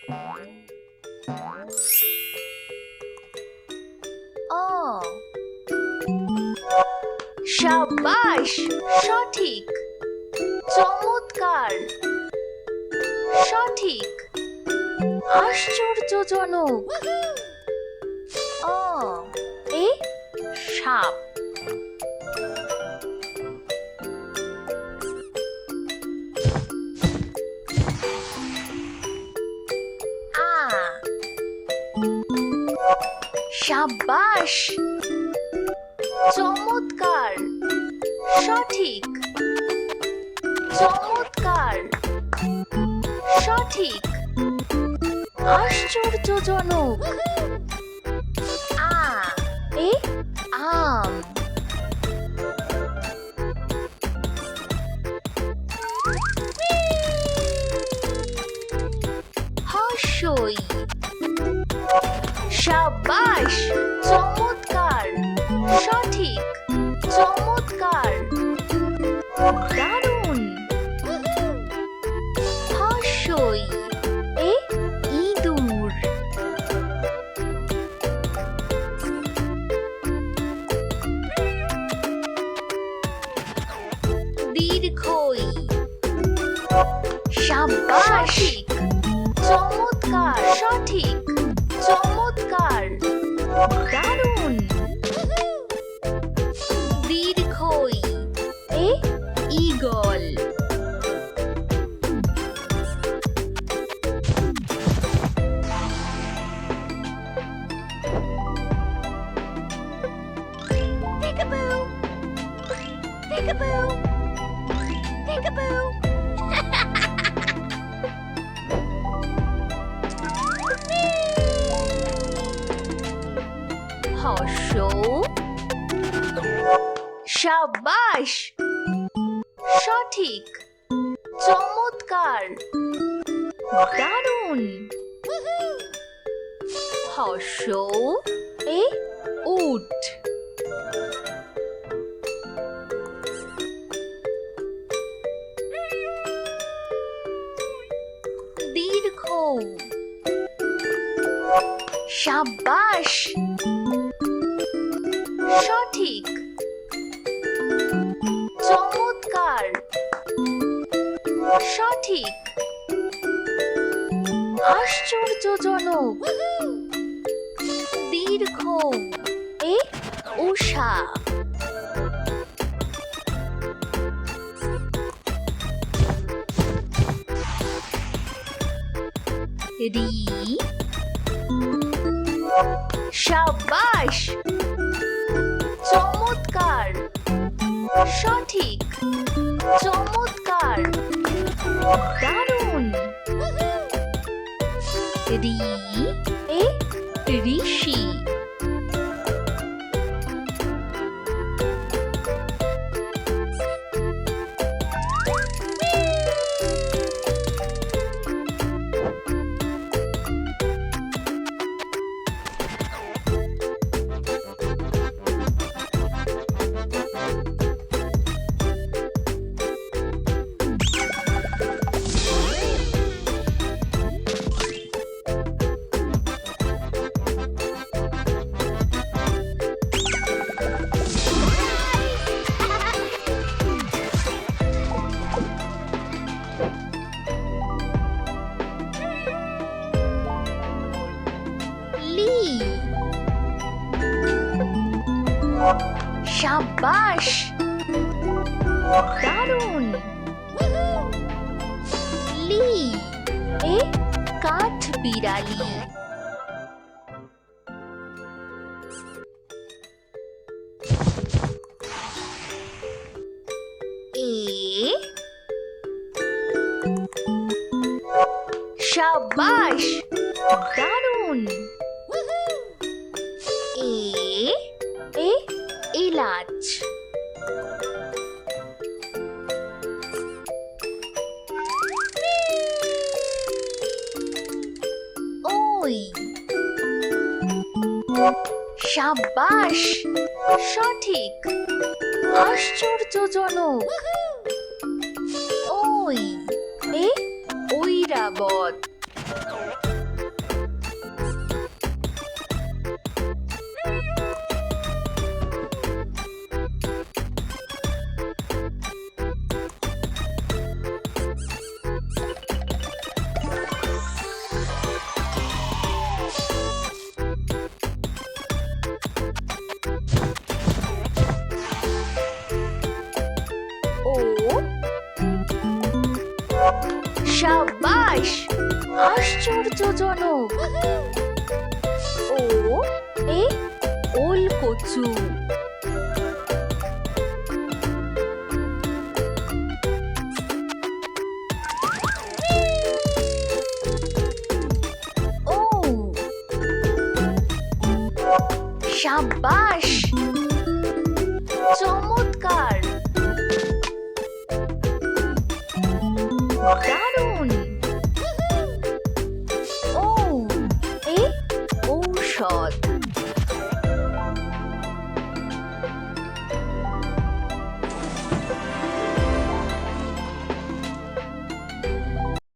অ সাবাস, সঠিক। চমৎকার, সঠিক। আশ্চর্যজনক। অ এ সাপ। আ সাবাস, চমৎকার, সঠিক। চমৎকার, সঠিক। আশ্চর্যজনক। আ এ আম। হর্ষই। সাবাস, চমৎকার, সঠিক। চমৎকার, দারুণ। হর্ষই এ ইঁদুর। দীর্ঘই। সাবাস, চমৎকার, সঠিক। চমৎকার, দারুণ। দীর্ঘই এ eagle. Peekaboo, peekaboo, peekaboo. Harsh. সাবাস, সঠিক। চমৎকার, দারুণ। হর্ষ এ উট। দীর্ঘ। সাবাস, সঠিক। চমৎকার, সঠিক। আশ্চর্যজনক। দীর্ঘ এ উষা। রি। সাবাস, চমৎকার, সঠিক। চমৎকার, দারুণ। রি এ ঋষি। সাবাস, দারুণ। লি এ কাঠ বিড়ালি। এ সাবাস, দারুণ। এ এ এলাচ। ওই। সাবাস, সঠিক। আশ্চর্যজনক। ওই এ ঐরাবত। সাবাস আশ্চর্যজনক। ও এ ওল কচু। ও সাবাস চমৎকার, দারুণ। ও এ ঔষধ।